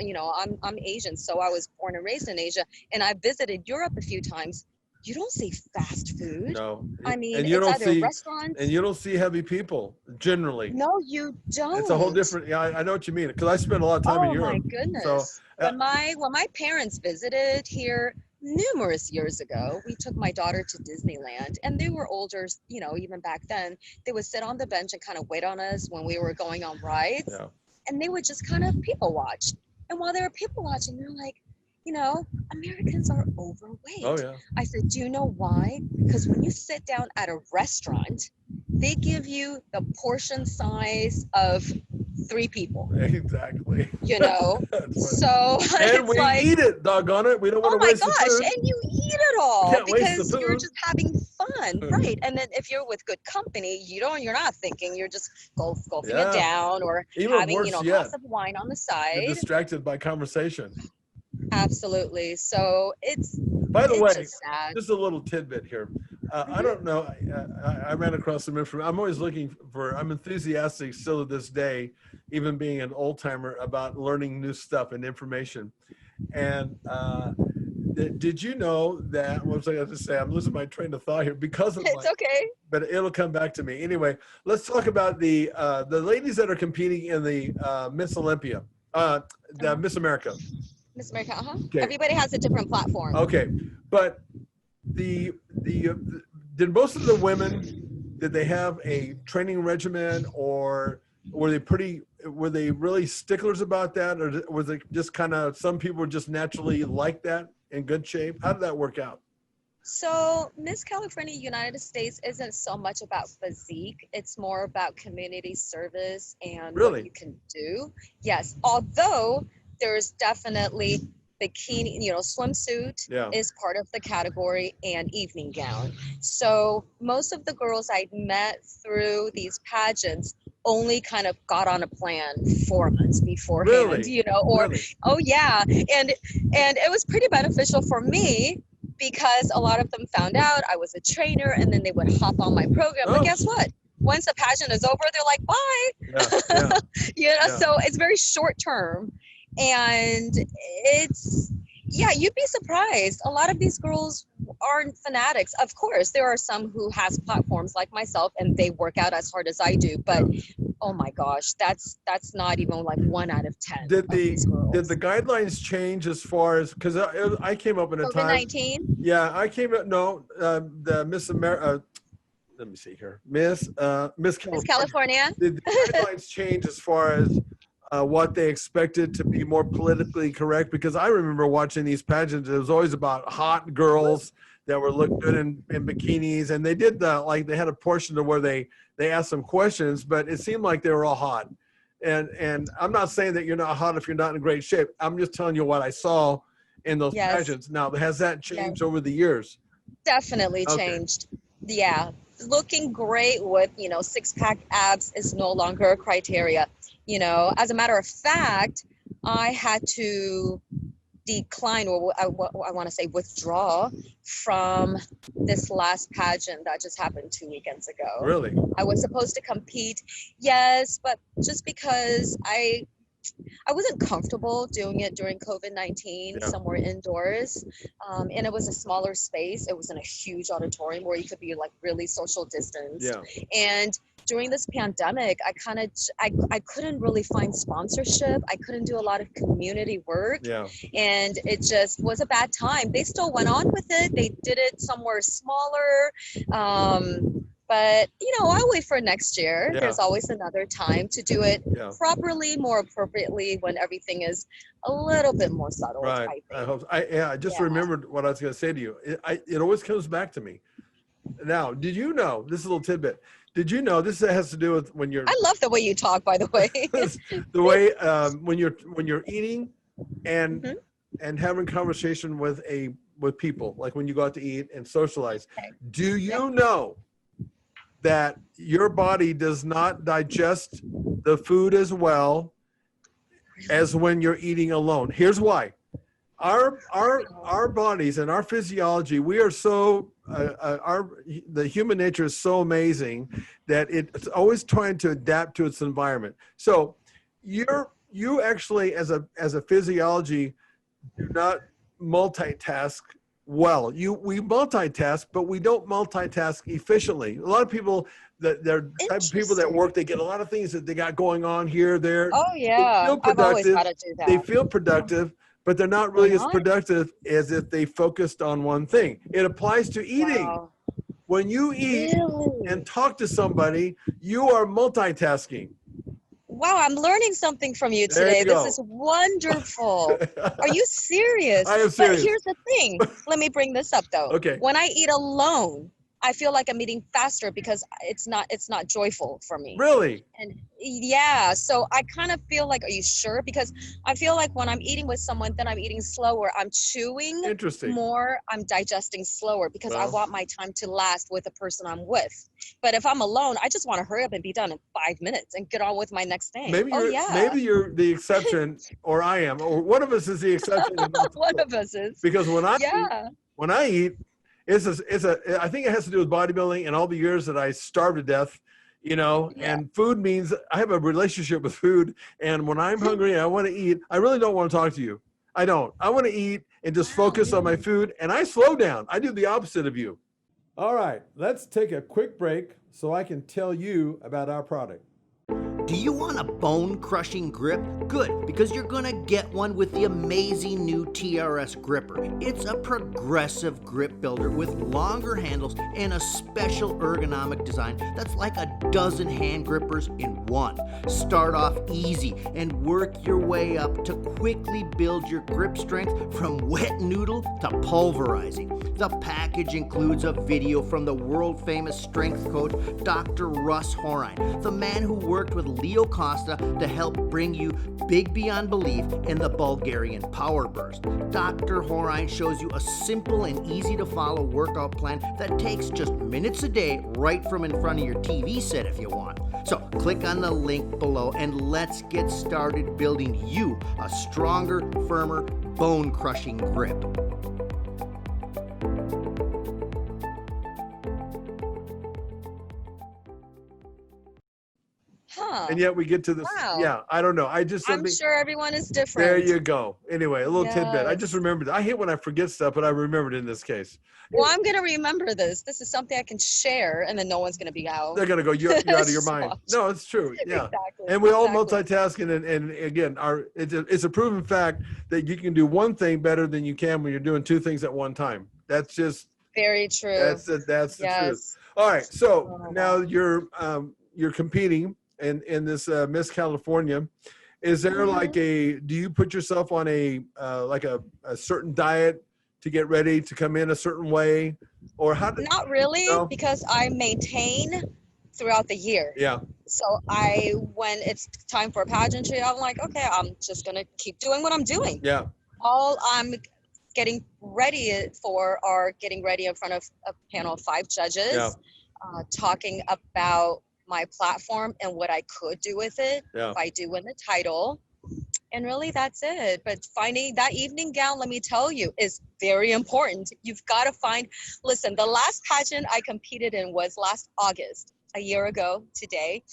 I'm Asian, so I was born and raised in Asia, and I visited Europe a few times. You don't see fast food. No. I mean, and you it's don't either see restaurants. and you don't see heavy people generally. No, you don't. It's a whole different. Yeah, I know what you mean, because I spent a lot of time in Europe. Oh my goodness. So, when my parents visited here numerous years ago, we took my daughter to Disneyland, and they were older, even back then. They would sit on the bench and kind of wait on us when we were going on rides. Yeah. And they would just kind of people watch. And while they were people watching, they're like, Americans are overweight. Oh yeah. I said, do you know why? Because when you sit down at a restaurant, they give you the portion size of 3 people. Exactly. That's So and it's we like, eat it, doggone it. We don't want oh to my waste the gosh, food. and you eat it all Can't waste the because you're food. just having fun, right? And then if you're with good company, you're not thinking, you're just gulping Yeah. it down, or Even having worse a yet, glass of wine on the You're side. distracted by conversation. Absolutely. So it's By the way, just sad. just a little tidbit here. I don't know. I ran across some information. I'm always looking for. I'm enthusiastic still to this day, even being an old timer, about learning new stuff and information. And did you know that? What was I going to say? I'm losing my train of thought here because of It's okay. but it'll come back to me. Anyway, let's talk about the ladies that are competing in the Miss Olympia, the Miss America. Miss America, Okay. Everybody has a different platform. Okay, but did most of the women, did they have a training regimen, or were they really sticklers about that, or was it just kind of some people were just naturally like that, in good shape? How did that work out? So Miss California United States isn't so much about physique. It's more about community service and Really? what you can do. Yes, although there's definitely bikini, swimsuit Yeah. is part of the category, and evening gown. So most of the girls I met through these pageants only kind of got on a plan 4 months beforehand, Really? or Really? oh yeah, and it was pretty beneficial for me, because a lot of them found out I was a trainer, and then they would hop on my program. Oh. But guess what? Once the pageant is over, they're like, bye. Yeah. Yeah. So it's very short term. And you'd be surprised. A lot of these girls aren't fanatics. Of course, there are some who has platforms like myself, and they work out as hard as I do. But oh my gosh, that's not even like 1 out of 10. Did of these girls. the guidelines change as far as, because I came up in a time. COVID-19? Yeah, I came up. No, the Miss America. Let me see here, Miss California. Miss California? Did the guidelines change as far as what they expected to be more politically correct? Because I remember watching these pageants. It was always about hot girls that were look good in bikinis, and they did they had a portion to where they asked some questions, but it seemed like they were all hot. And I'm not saying that you're not hot if you're not in great shape. I'm just telling you what I saw in those Yes. pageants. Now, has that changed over the years? Definitely Okay. changed. Yeah. Looking great with, six-pack abs is no longer a criteria. As a matter of fact, I had to decline, or I want to say withdraw from this last pageant that just happened 2 weekends ago. Really? I was supposed to compete, yes, but just because I wasn't comfortable doing it during COVID-19 Yeah. somewhere indoors. And it was a smaller space. It wasn't a huge auditorium where you could be like really social distanced. Yeah. And during this pandemic, I couldn't really find sponsorship. I couldn't do a lot of community work. Yeah. And it just was a bad time. They still went on with it. They did it somewhere smaller. But, I'll wait for next year. Yeah. There's always another time to do it Yeah. properly, more appropriately, when everything is a little bit more subtle. Right. I I think. hope. I just remembered what I was going to say to you. It always comes back to me. Now, did you know, this is a little tidbit. Did you know this has to do with when you're I love the way you talk, by the way. the way when you're eating and Mhm. and having conversation with people, like when you go out to eat and socialize. Okay. Do you know that your body does not digest the food as well as when you're eating alone? Here's why. Our bodies and our physiology, we are so the human nature is so amazing that it's always trying to adapt to its environment. So you actually as a physiology do not multitask well. We multitask, but we don't multitask efficiently. A lot of people they're the type of people that work, they get a lot of things that they got going on here, there. Oh, yeah. feel I've always productive. had to do that. They feel productive, but they're not really They're as not? productive as if they focused on one thing. It applies to eating. Wow. When you eat Really? and talk to somebody, you are multitasking. Wow, I'm learning something from you There today. you This go. is wonderful. Are you serious? I am serious. But here's the thing. Let me bring this up though. Okay. When I eat alone, I feel like I'm eating faster because it's not joyful for me. Really? And yeah, so I kind of feel like, are you sure? Because I feel like when I'm eating with someone, then I'm eating slower. I'm chewing Interesting. more, I'm digesting slower because I Well. want my time to last with the person I'm with. But if I'm alone, I just want to hurry up and be done in 5 minutes and get on with my next thing. Maybe you're the exception, or I am, or one of us is the exception. One of us is. Because when I Yeah. eat, I think it has to do with bodybuilding and all the years that I starved to death, Yeah. and food means I have a relationship with food. And when I'm hungry and I want to eat, I really don't want to talk to you. I don't. I want to eat and just focus on my food, and I slow down. I do the opposite of you. All right, let's take a quick break so I can tell you about our product. Do you want a bone-crushing grip? Good, because you're gonna get one with the amazing new TRS gripper. It's a progressive grip builder with longer handles and a special ergonomic design that's like a dozen hand grippers in one. Start off easy and work your way up to quickly build your grip strength from wet noodle to pulverizing. The package includes a video from the world-famous strength coach, Dr. Russ Horine, the man who worked with Leo Costa to help bring you big beyond belief in the Bulgarian Power Burst. Dr. Horine shows you a simple and easy to follow workout plan that takes just minutes a day right from in front of your TV set if you want. So click on the link below and let's get started building you a stronger, firmer, bone-crushing grip. Huh. And yet we get to this. Wow. Yeah, I don't know. I just I'm something. sure everyone is different. There you go. Anyway, a little tidbit. I just Yes. remembered. I hate when I forget stuff, but I remembered in this case. Well, I'm going to remember this. This is something I can share, and then no one's going to be out. They're gonna go. You're out of your mind. No, it's true. Yeah. Exactly. And we all exactly. multitasking, and again, it's a proven fact that you can do one thing better than you can when you're doing two things at one time. That's just Very true. that's the truth. Yes. All right, so Oh, now you're competing in this Miss California. Is there Mhm. do you put yourself on a certain diet to get ready to come in a certain way, or how? Not really, No? because I maintain throughout the year. Yeah. So when it's time for pageantry, I'm like, okay, I'm just gonna keep doing what I'm doing. Yeah. All I'm getting ready for are getting ready in front of a panel of 5 judges, Yeah. talking about my platform and what I could do with it Yeah. if I do win the title. And really, that's it. But finding that evening gown, let me tell you, is very important. You've got to listen, the last pageant I competed in was last August, a year ago today.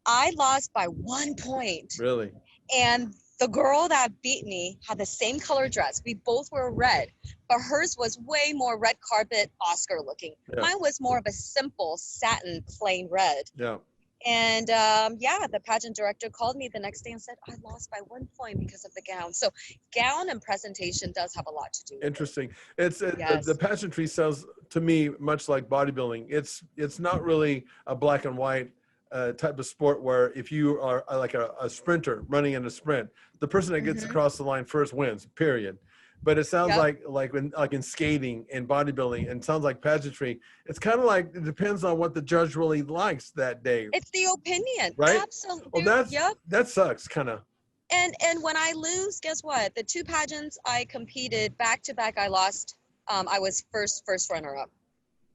I lost by 1 point. Really? And the girl that beat me had the same color dress. We both were red, but hers was way more red carpet Oscar looking. Yeah. Mine was more of a simple satin plain red. Yeah. And the pageant director called me the next day and said, I lost by 1 point because of the gown. So gown and presentation does have a lot to do with Interesting. Yes. The pageantry sounds to me much like bodybuilding. It's not really a black and white type of sport where if you are like a sprinter running in a sprint, the person that gets across the line first wins, period. But it sounds like in skating and bodybuilding, and it sounds like pageantry. It's kind of like it depends on what the judge really likes that day. It's the opinion. Right? Absolutely. Well, Yep. that sucks, kind of. And when I lose, guess what? The 2 pageants I competed back to back, I lost. I was first runner up,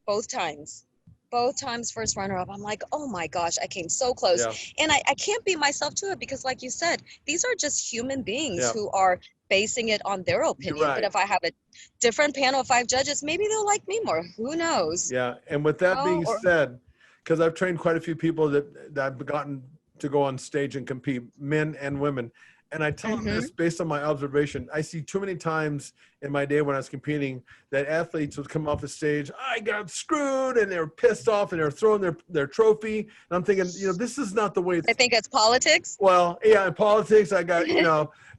both times first runner up. I'm like, oh my gosh, I came so close. Yeah. And I can't beat myself to it because, like you said, these are just human beings Yeah. who are basing it on their opinion. Right. But if I have a different panel of 5 judges, maybe they'll like me more. Who knows? Yeah. And with that being said, because I've trained quite a few people that I've gotten to go on stage and compete, men and women. And I tell them this based on my observation. I see too many times in my day when I was competing that athletes would come off the stage, I got screwed, and they're pissed off and they're throwing their trophy. And I'm thinking, this is not the way. I think it's politics. Well, yeah, in politics, I got,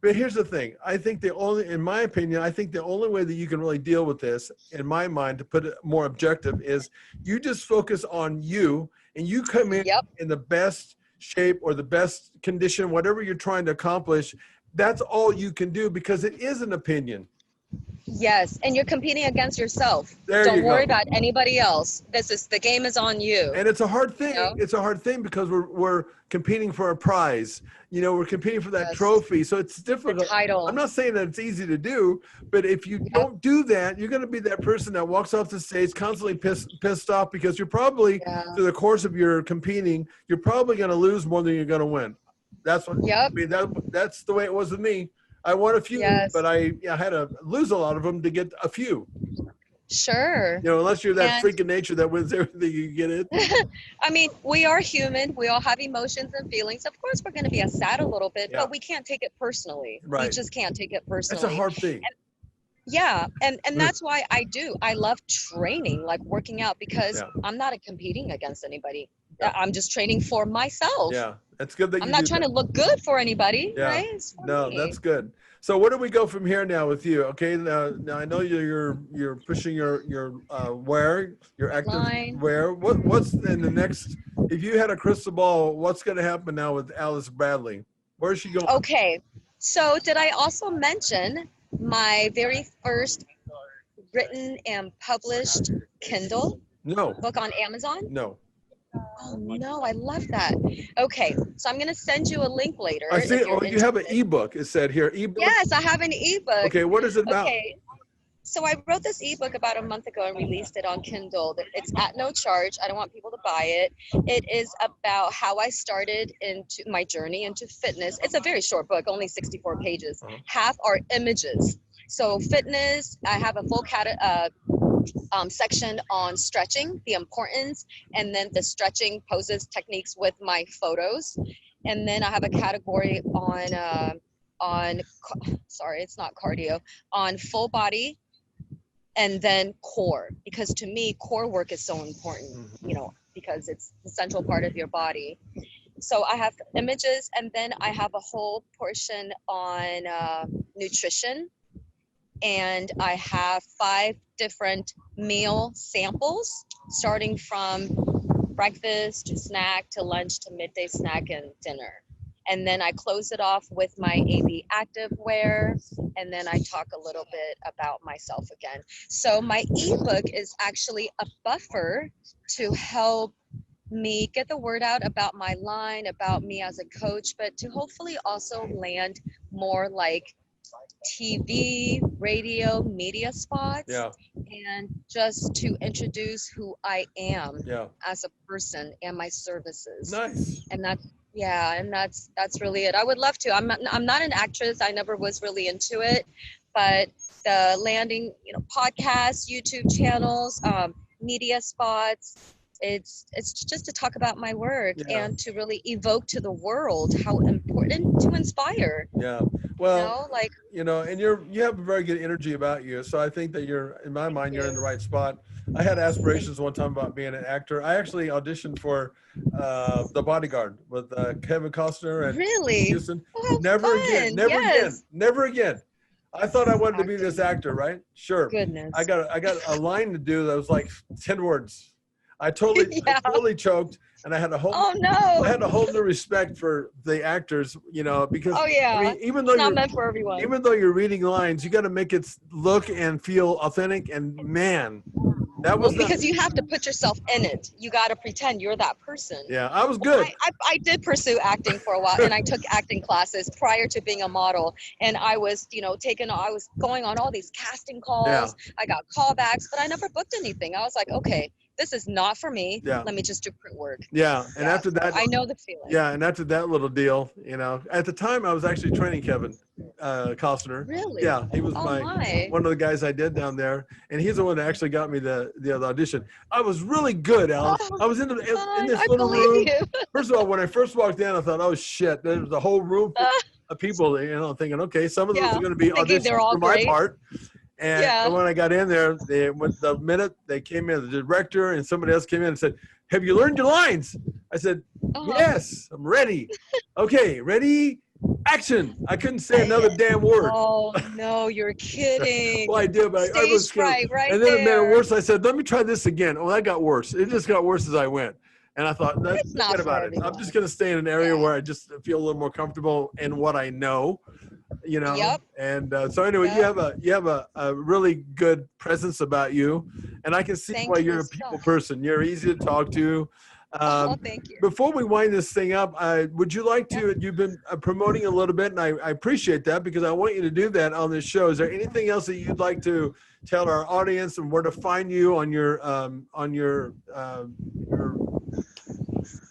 but here's the thing. I think in my opinion, I think the only way that you can really deal with this, in my mind, to put it more objective, is you just focus on you and you come in in the best shape or the best condition, whatever you're trying to accomplish. That's all you can do because it is an opinion. Yes, and you're competing against yourself. There Don't you worry go. about anybody else. The game is on you. And it's a hard thing. You know? It's a hard thing because we're competing for a prize. We're competing for that Yes. trophy. So it's difficult. The title. I'm not saying that it's easy to do, but if you don't do that, you're going to be that person that walks off the stage constantly pissed off because you're probably, through the course of your competing, you're probably going to lose more than you're going to win. That's what. I mean, that's the way it was with me. I won a few, but I had to lose a lot of them to get a few. Sure. Unless you're that freak of nature that wins everything, you get it. I mean, we are human. We all have emotions and feelings. Of course, we're going to be sad a little bit, but we can't take it personally. Right. We just can't take it personally. That's a hard thing. And that's why I love training, like working out, because I'm not competing against anybody. I'm just training for myself. Yeah, that's good that I'm not trying to look good for anybody, right? It's for me. That's good. So where do we go from here now with you? Okay, now I know you're pushing your wear, your active Line. wear. What's in the next? If you had a crystal ball, what's going to happen now with Alice Bradley? Where's she going? Okay, so did I also mention my very first written and published Kindle book on Amazon? No. Oh no, I love that. Okay, so I'm going to send you a link later. I see. You have an ebook. It said here, ebook. Yes, I have an ebook. Okay, what is it about? Okay, so I wrote this ebook about a month ago and released it on Kindle. It's at no charge. I don't want people to buy it. It is about how I started into my journey into fitness. It's a very short book, only 64 pages. Half are images. So fitness, I have a full section on stretching, the importance, and then the stretching poses, techniques with my photos. And then I have a category on it's not cardio, on full body, and then core, because to me, core work is so important, because it's the central part of your body. So I have images, and then I have a whole portion on nutrition. And I have 5 different meal samples, starting from breakfast to snack to lunch to midday snack and dinner. And then I close it off with my AB active wear, and then I talk a little bit about myself again. So my ebook is actually a buffer to help me, get the word out about my line, about me as a coach, but to hopefully also land more like TV, radio, media spots, Yeah. and just to introduce who I am Yeah. as a person and my services. Nice. And that's really it. I would love to. I'm not an actress. I never was really into it, but the landing, podcasts, YouTube channels, media spots. It's just to talk about my work Yeah. and to really evoke to the world how important to inspire. Yeah. Well, and you have a very good energy about you. So I think that in my mind, you're in the right spot. I had aspirations one time about being an actor. I actually auditioned for The Bodyguard with Kevin Costner and Really? Houston. Oh, Never fun. again. Yes. Never again. I thought I wanted to be this actor, right? Sure. Goodness. I got a line to do that was like 10 words. I totally choked, and I had a whole I had a whole new respect for the actors, because I mean, even though it's not meant for everyone. Even though you're reading lines, you got to make it look and feel authentic. And man, that was because you have to put yourself in it. You got to pretend you're that person. Yeah, I was good. I did pursue acting for a while, and I took acting classes prior to being a model. And I was, I was going on all these casting calls. Yeah. I got callbacks, but I never booked anything. I was like, okay, this is not for me. Yeah. Let me just do print work. Yeah, and after that, I know the feeling. Yeah, and after that little deal, at the time I was actually training Kevin Costner. Really? Yeah, he was one of the guys I did down there, and he's the one that actually got me the audition. I was really good, Alex. I was in this little room. First of all, when I first walked in, I thought, oh shit, there's a whole room of people, thinking, okay, some of those are going to be auditions for my part. And when I got in there, the minute they came in, the director and somebody else came in and said, have you learned your lines? I said, yes, I'm ready. Okay, ready, action. I couldn't say another damn word. Oh, no, you're kidding. Well, I did, but I was scared. Right and then it made it there. worse. I said, let me try this again. Oh, that got worse. It just got worse as I went. And I thought, forget about it. I'm just going to stay in an area where I just feel a little more comfortable in what I know. Yep. And so anyway, you have a really good presence about you, and I can see why you're a people person. You're easy to talk to. Thank you. Before we wind this thing up, would you like to? You've been promoting a little bit, and I appreciate that because I want you to do that on this show. Is there anything else that you'd like to tell our audience and where to find you on your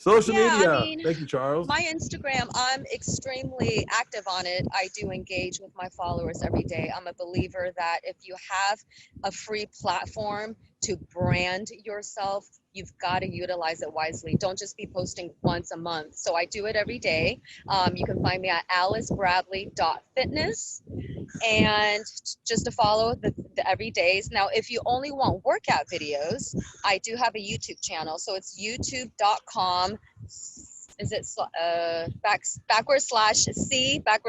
social media? Thank you, Charles. My Instagram, I'm extremely active on it. I do engage with my followers every day. I'm a believer that if you have a free platform to brand yourself, you've got to utilize it wisely. Don't just be posting once a month. So I do it every day. You can find me at alicebradley.fitness and just to follow the everydays. Now, if you only want workout videos, I do have a YouTube channel. So it's youtube.com. Is it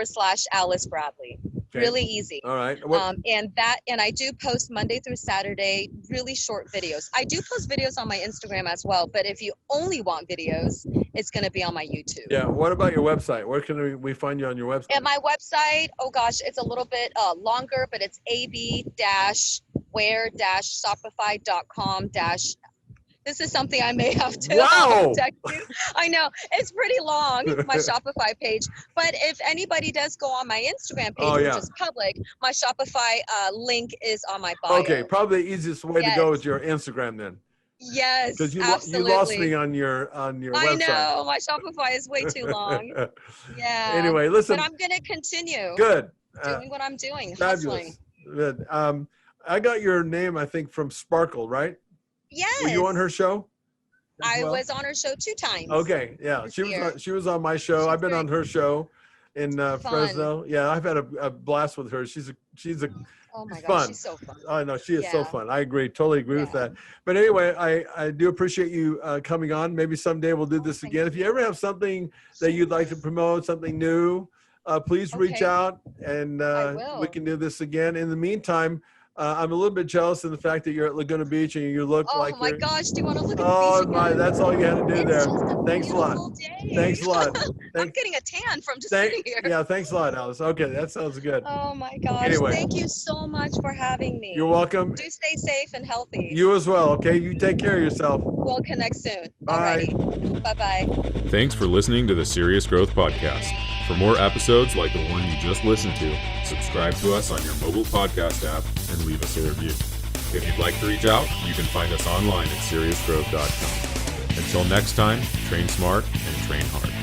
/C/Alice Bradley? Okay. Really easy. All right. And I do post Monday through Saturday, really short videos. I do post videos on my Instagram as well, but if you only want videos, it's going to be on my YouTube. Yeah. What about your website? Where can we find you on your website? And my website, oh gosh, it's a little bit longer, but it's ab-ware-shopify.com. This is something I may have to text you. I know it's pretty long, my Shopify page. But if anybody does go on my Instagram page, which is public, my Shopify link is on my bio. Okay, probably the easiest way to go is your Instagram then. Yes, because you lost me on your website. I know my Shopify is way too long. Yeah. Anyway, listen. But I'm gonna continue. Good. Doing what I'm doing. Fabulous. Good. I got your name, I think, from Sparkle, right? Yes. Were you on her show? I was on her show 2 times. Okay, yeah, she was on my show. I've been on her show in Fresno. Yeah, I've had a blast with her. She's a oh my fun. God, she's so fun. I know she is so fun. I agree, totally agree with that. But anyway, I do appreciate you coming on. Maybe someday we'll do this again. If you ever have something that you'd like to promote, something new, please reach out and we can do this again. In the meantime, I'm a little bit jealous of the fact that you're at Laguna Beach and you look Oh like my you're. gosh, do you want to look at Oh the beach my, again? that's all you had to do It's there. just a Thanks a lot. beautiful day. Thanks a lot. I'm Thank, getting a tan from just thank, sitting here. yeah, thanks a lot, Alice. Okay, that sounds good. Oh my gosh. Anyway. Thank you so much for having me. You're welcome. Do stay safe and healthy. You as well, okay? You take care of yourself. We'll connect soon. Bye. Alrighty. Bye-bye. Thanks for listening to the Serious Growth Podcast. For more episodes like the one you just listened to, subscribe to us on your mobile podcast app and leave us a review. If you'd like to reach out, you can find us online at seriousgrowth.com. Until next time, train smart and train hard.